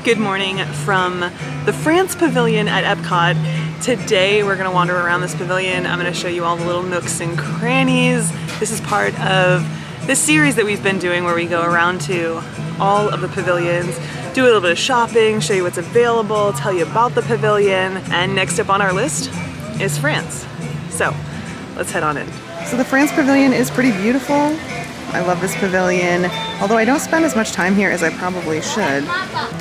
Good morning from the France Pavilion at EPCOT. Today we're gonna wander around this pavilion. I'm gonna show you all the little nooks and crannies. This is part of this series that we've been doing where we go around to all of the pavilions, do a little bit of shopping, show you what's available, tell you about the pavilion, and next up on our list is France. So let's head on in. So the France Pavilion is pretty beautiful. I love this pavilion, although I don't spend as much time here as I probably should.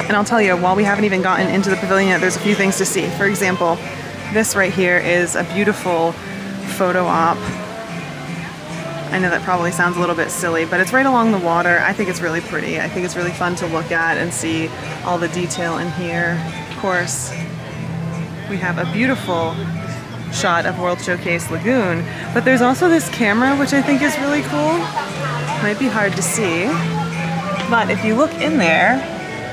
And I'll tell you, while we haven't even gotten into the pavilion yet, there's a few things to see. For example, this right here is a beautiful photo op. I know that probably sounds a little bit silly, but it's right along the water. I think it's really pretty. I think it's really fun to look at and see all the detail in here. Of course, we have a beautiful shot of World Showcase Lagoon, but there's also this camera, which I think is really cool. Might be hard to see, but if you look in there,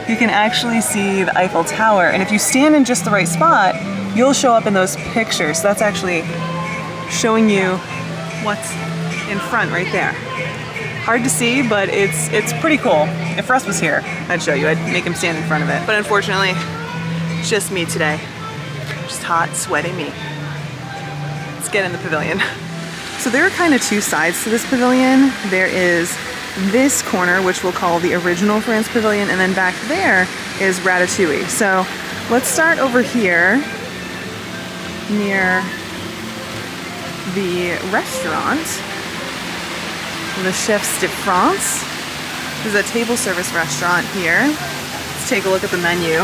you can actually see the Eiffel Tower, and if you stand in just the right spot, you'll show up in those pictures. So that's actually showing you what's in front right there. Hard to see, but it's pretty cool. If Russ was here, I'd show you. I'd make him stand in front of it. But unfortunately, it's just me today. Just hot, sweaty me. Let's get in the pavilion. So there are kind of two sides to this pavilion. There is this corner, which we'll call the original France Pavilion, and then back there is Ratatouille. So let's start over here near the restaurant, the Chefs de France. There's a table service restaurant here. Let's take a look at the menu.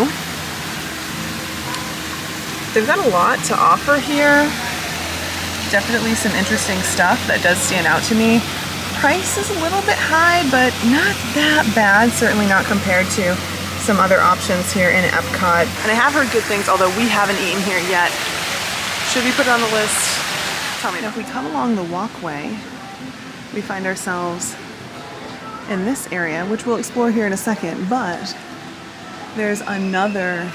They've got a lot to offer here. Definitely some interesting stuff that does stand out to me. Price is a little bit high, but not that bad. Certainly not compared to some other options here in EPCOT. And I have heard good things, although we haven't eaten here yet. Should we put it on the list? Tell me. Now, if we come along the walkway, we find ourselves in this area, which we'll explore here in a second, but there's another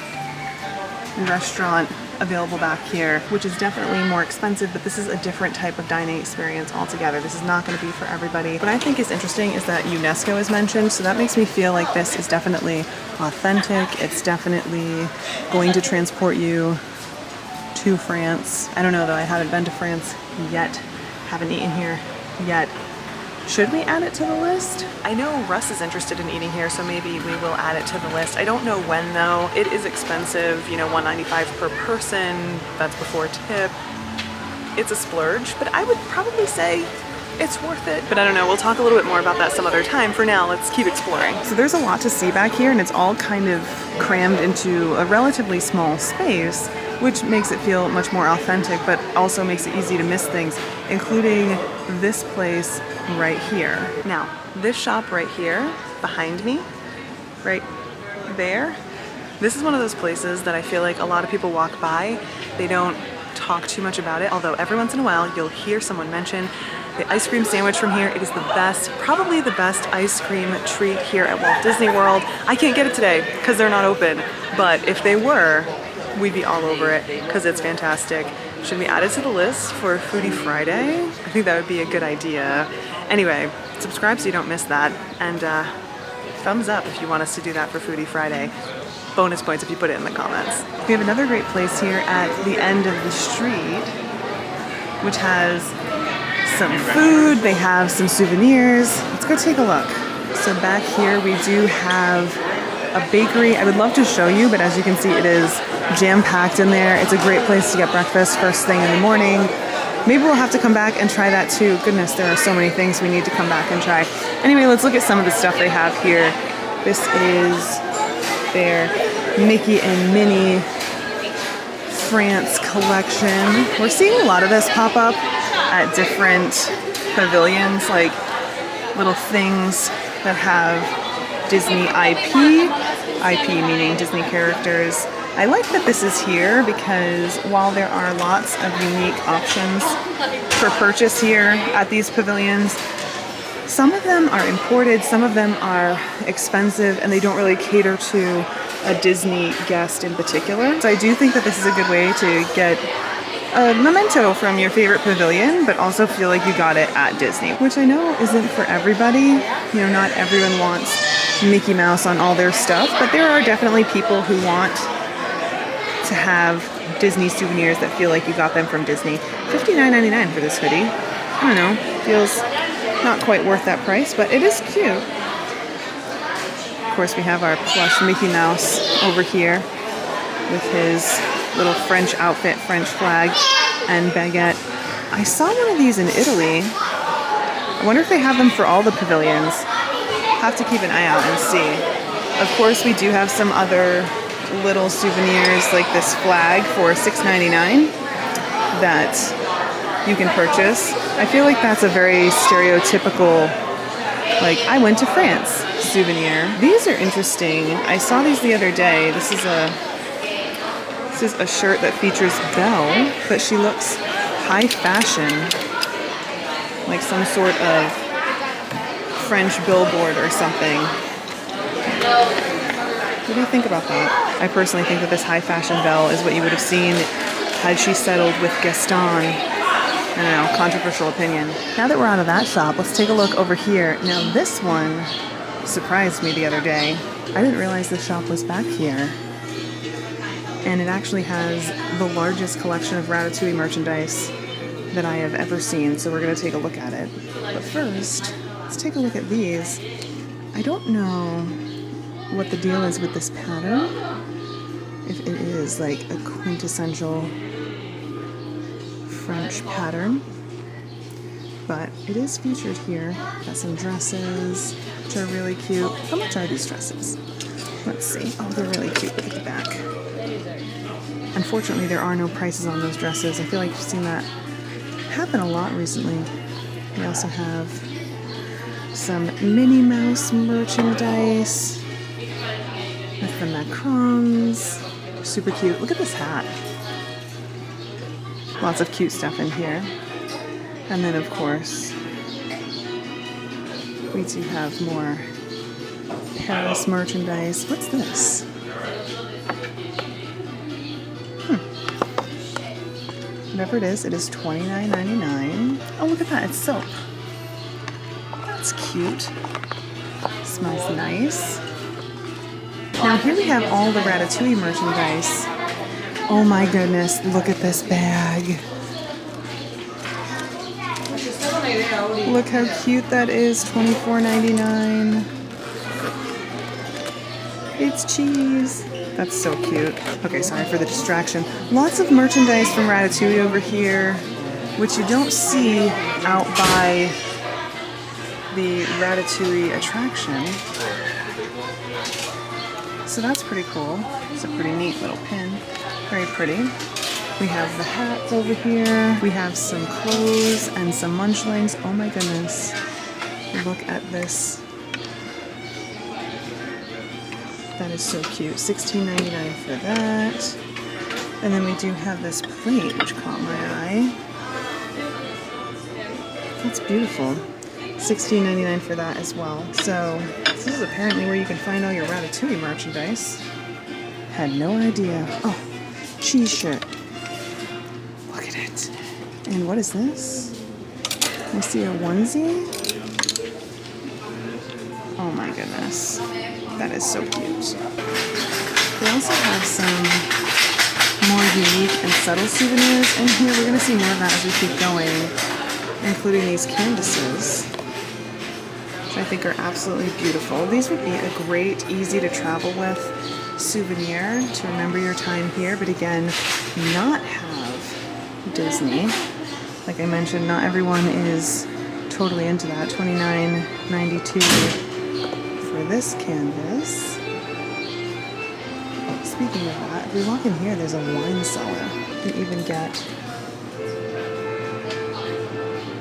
restaurant available back here, which is definitely more expensive, but this is a different type of dining experience altogether. This is not going to be for everybody. What I think is interesting is that UNESCO is mentioned, so that makes me feel like this is definitely authentic. It's definitely going to transport you to France. I don't know though, I haven't been to France yet, haven't eaten here yet. Should we add it to the list? I know Russ is interested in eating here, so maybe we will add it to the list. I don't know when though. It is expensive, you know, $195 per person. That's before tip. It's a splurge, but I would probably say it's worth it. But I don't know, we'll talk a little bit more about that some other time. For now, let's keep exploring. So there's a lot to see back here, and it's all kind of crammed into a relatively small space, which makes it feel much more authentic, but also makes it easy to miss things, including this place right here. Now, this shop right here, behind me, right there, this is one of those places that I feel like a lot of people walk by. They don't talk too much about it, although every once in a while you'll hear someone mention the ice cream sandwich from here. It is the best, probably the best ice cream treat here at Walt Disney World. I can't get it today because they're not open, but if they were, we'd be all over it because it's fantastic. Should we add it to the list for Foodie Friday? I think that would be a good idea. Anyway, subscribe so you don't miss that, and thumbs up if you want us to do that for Foodie Friday. Bonus points if you put it in the comments. We have another great place here at the end of the street, which has some food, they have some souvenirs. Let's go take a look. So back here we do have a bakery. I would love to show you, but as you can see, it is jam-packed in there. It's a great place to get breakfast first thing in the morning. Maybe we'll have to come back and try that too. Goodness, there are so many things we need to come back and try. Anyway, let's look at some of the stuff they have here. This is their Mickey and Minnie France collection. We're seeing a lot of this pop up at different pavilions, like little things that have Disney IP meaning Disney characters. I like that this is here because while there are lots of unique options for purchase here at these pavilions, some of them are imported, some of them are expensive, and they don't really cater to a Disney guest in particular. So I do think that this is a good way to get a memento from your favorite pavilion, but also feel like you got it at Disney, which I know isn't for everybody. You know, not everyone wants Mickey Mouse on all their stuff, but there are definitely people who want to have Disney souvenirs that feel like you got them from Disney. $59.99 for this hoodie. I don't know, feels not quite worth that price, but it is cute. Of course, we have our plush Mickey Mouse over here with his little French outfit, French flag, and baguette. I saw one of these in Italy. I wonder if they have them for all the pavilions. Have to keep an eye out and see. Of course, we do have some other little souvenirs like this flag for $6.99 that you can purchase. I feel like that's a very stereotypical, like, I went to France souvenir. These are interesting. I saw these the other day. This is a shirt that features Belle, but she looks high fashion, like some sort of French billboard or something. What do you think about that? I personally think that this high fashion Belle is what you would have seen had she settled with Gaston. I don't know, controversial opinion. Now that we're out of that shop, let's take a look over here. Now this one surprised me the other day. I didn't realize this shop was back here. And it actually has the largest collection of Ratatouille merchandise that I have ever seen, so we're going to take a look at it. But first, let's take a look at these. I don't know what the deal is with this pattern. If it is like a quintessential French pattern, but it is featured here. Got some dresses, which are really cute. How much are these dresses? Let's see. Oh, they're really cute. Look at the back. Unfortunately, there are no prices on those dresses. I feel like you've seen that happen a lot recently. We also have some Minnie Mouse merchandise with the macarons. Super cute. Look at this hat. Lots of cute stuff in here. And then, of course, we do have more Paris merchandise. What's this? Whatever it is $29.99. Oh, look at that, it's soap. That's cute. Smells nice. Now here we have all the Ratatouille merchandise. Oh my goodness, look at this bag. Look how cute that is, $24.99. It's cheese. That's so cute. Okay, sorry for the distraction. Lots of merchandise from Ratatouille over here, which you don't see out by the Ratatouille attraction. So that's pretty cool. It's a pretty neat little pin. Very pretty. We have the hats over here. We have some clothes and some munchlings. Oh my goodness. Look at this. That is so cute. $16.99 for that. And then we do have this plate, which caught my eye. That's beautiful. $16.99 for that as well. So this is apparently where you can find all your Ratatouille merchandise. Had no idea. Oh, cheese shirt. Look at it. And what is this? I see a onesie. Oh my goodness. That is so cute. We also have some more unique and subtle souvenirs in here. We're going to see more of that as we keep going, including these canvases, which I think are absolutely beautiful. These would be a great, easy to travel with souvenir to remember your time here, but again, not have Disney. Like I mentioned, not everyone is totally into that. $29.92 for this canvas. Speaking of that, if we walk in here, there's a wine cellar. You can even get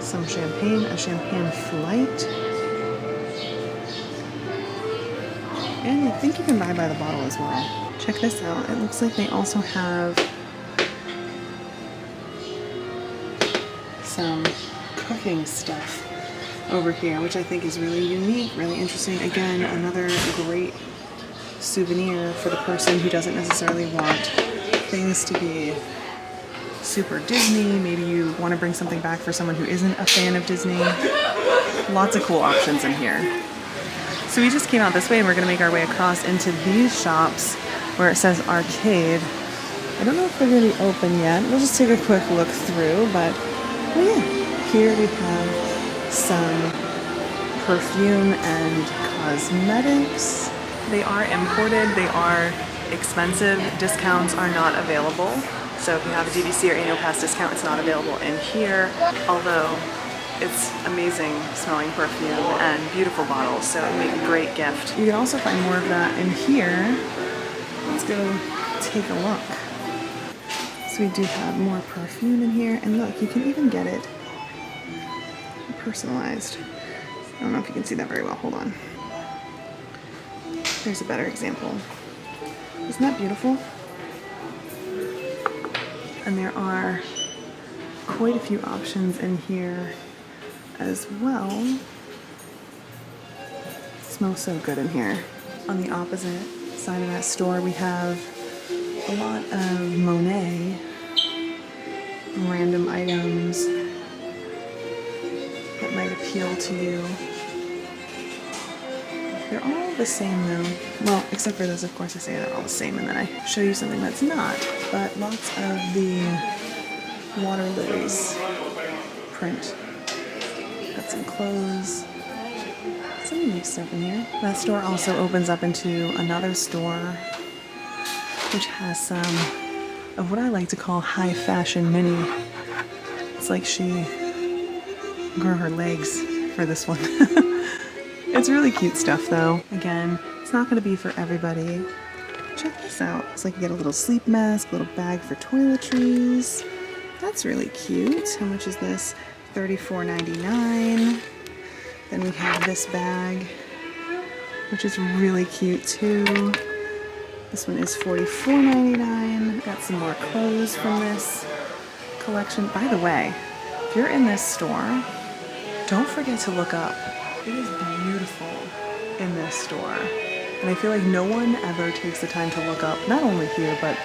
some champagne, a champagne flight. And I think you can buy by the bottle as well. Check this out. It looks like they also have some cooking stuff over here, which I think is really unique, really interesting. Again, another great souvenir for the person who doesn't necessarily want things to be super Disney. Maybe you want to bring something back for someone who isn't a fan of Disney. Lots of cool options in here. So we just came out this way and we're gonna make our way across into these shops where it says arcade. I don't know if they're gonna be open yet. We'll just take a quick look through, but oh yeah, here we have some perfume and cosmetics. They are imported, they are expensive. Discounts are not available. So if you have a DVC or annual pass discount, it's not available in here, although it's amazing smelling perfume and beautiful bottles, so it would make a great gift. You can also find more of that in here. Let's go take a look. So we do have more perfume in here, and look, you can even get it personalized. I don't know if you can see that very well, hold on. Here's a better example. Isn't that beautiful? And there are quite a few options in here as well. It smells so good in here. On the opposite side of that store, we have a lot of Monet, random items that might appeal to you. They're all the same though. Well, except for those, of course, I say they're all the same and then I show you something that's not. But lots of the water lilies print. Got some clothes. Some unique stuff in here. That store also opens up into another store which has some of what I like to call high fashion mini. It's like she grew her legs for this one. It's really cute stuff though. Again, it's not going to be for everybody. Check this out. It's like you get a little sleep mask, a little bag for toiletries. That's really cute. How much is this? $34.99. Then we have this bag, which is really cute too. This one is $44.99. Got some more clothes from this collection. By the way, if you're in this store, don't forget to look up. It is beautiful in this store. And I feel like no one ever takes the time to look up, not only here, but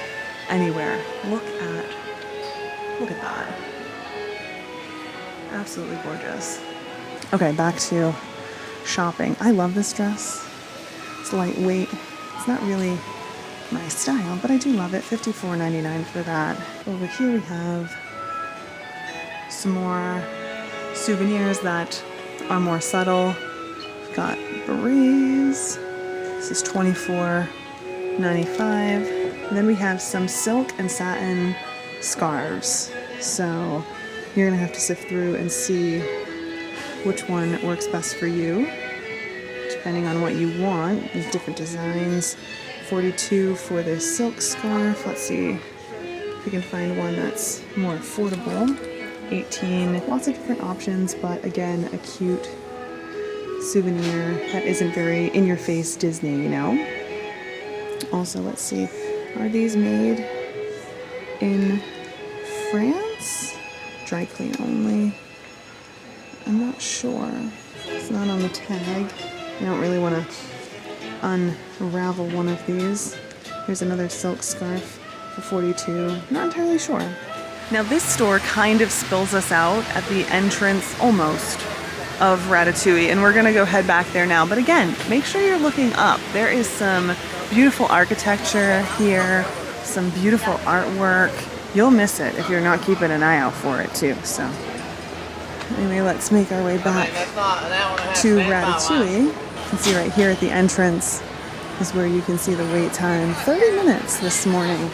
anywhere. Look at that. Absolutely gorgeous. Okay, back to shopping. I love this dress. It's lightweight. It's not really my style, but I do love it. $54.99 for that. Over here we have some more souvenirs that are more subtle. We've got berets. This is $24.95. And then we have some silk and satin scarves. So you're gonna have to sift through and see which one works best for you, depending on what you want. There's different designs. $42 for this silk scarf. Let's see if we can find one that's more affordable. $18. Lots of different options, but again, a cute souvenir that isn't very in-your-face Disney, you know? Also, let's see, are these made in France? Dry clean only. I'm not sure. It's not on the tag. I don't really want to unravel one of these. Here's another silk scarf for $42. Not entirely sure. Now this store kind of spills us out at the entrance, almost, of Ratatouille, and we're gonna go head back there now. But again, make sure you're looking up. There is some beautiful architecture here, some beautiful artwork. You'll miss it if you're not keeping an eye out for it too. So anyway, let's make our way back to Ratatouille. You can see right here at the entrance is where you can see the wait time. 30 minutes this morning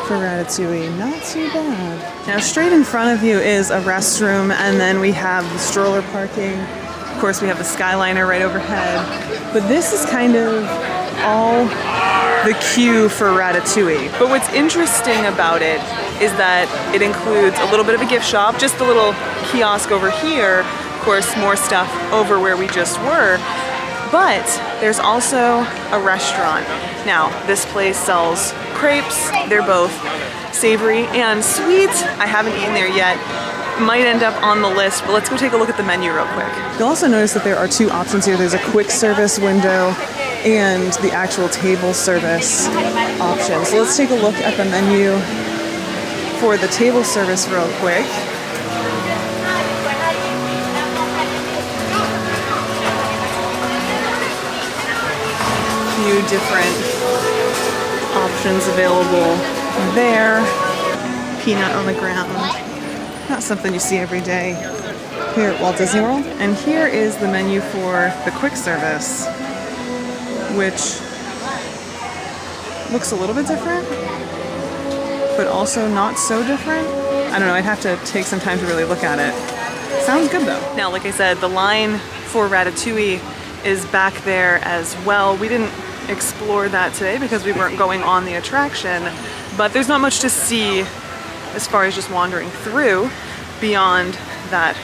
for Ratatouille, not too bad. Now straight in front of you is a restroom, and then we have the stroller parking. Of course we have the Skyliner right overhead. But this is kind of all the queue for Ratatouille. But what's interesting about it is that it includes a little bit of a gift shop, just a little kiosk over here, of course more stuff over where we just were. But there's also a restaurant. Now, this place sells crepes. They're both savory and sweet. I haven't eaten there yet. Might end up on the list, but let's go take a look at the menu real quick. You'll also notice that there are two options here. There's a quick service window and the actual table service option. So let's take a look at the menu for the table service real quick. Few different options available there. Peanut on the ground. Not something you see every day here at Walt Disney World. And here is the menu for the quick service, which looks a little bit different, but also not so different. I don't know, I'd have to take some time to really look at it. Sounds good though. Now, like I said, the line for Ratatouille is back there as well. We didn't explore that today because we weren't going on the attraction, but there's not much to see as far as just wandering through beyond that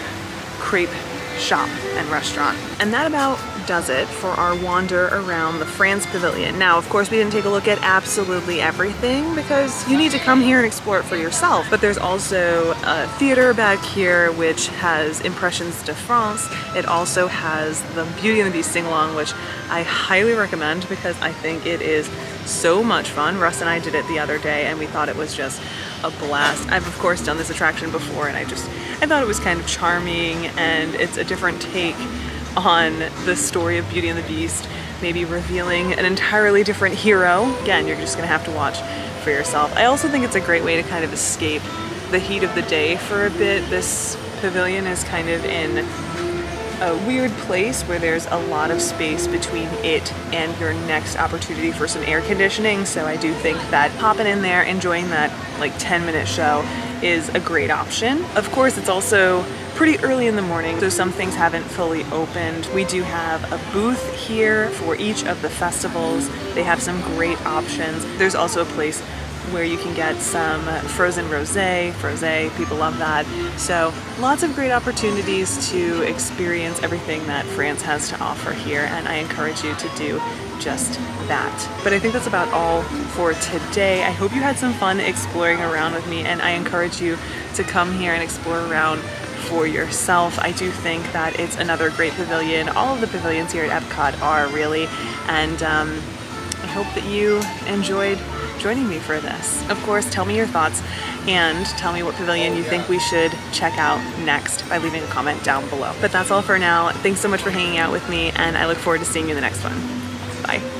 crepe shop and restaurant. And that about does it for our wander around the France Pavilion. Now, of course, we didn't take a look at absolutely everything because you need to come here and explore it for yourself. But there's also a theater back here which has Impressions de France. It also has the Beauty and the Beast sing-along, which I highly recommend because I think it is so much fun. Russ and I did it the other day and we thought it was just a blast. I've of course done this attraction before and I thought it was kind of charming, and it's a different take on the story of Beauty and the Beast, maybe revealing an entirely different hero. Again, you're just gonna have to watch for yourself. I also think it's a great way to kind of escape the heat of the day for a bit. This pavilion is kind of in a weird place where there's a lot of space between it and your next opportunity for some air conditioning. So I do think that popping in there, enjoying that like 10-minute show is a great option. Of course, it's also pretty early in the morning, so some things haven't fully opened. We do have a booth here for each of the festivals. They have some great options. There's also a place where you can get some frozen rosé. People love that. So lots of great opportunities to experience everything that France has to offer here, and I encourage you to do just that. But I think that's about all for today. I hope you had some fun exploring around with me, and I encourage you to come here and explore around for yourself. I do think that it's another great pavilion. All of the pavilions here at EPCOT are really, and I hope that you enjoyed joining me for this. Of course, tell me your thoughts and tell me what pavilion you think we should check out next by leaving a comment down below. But that's all for now. Thanks so much for hanging out with me, and I look forward to seeing you in the next one. Bye.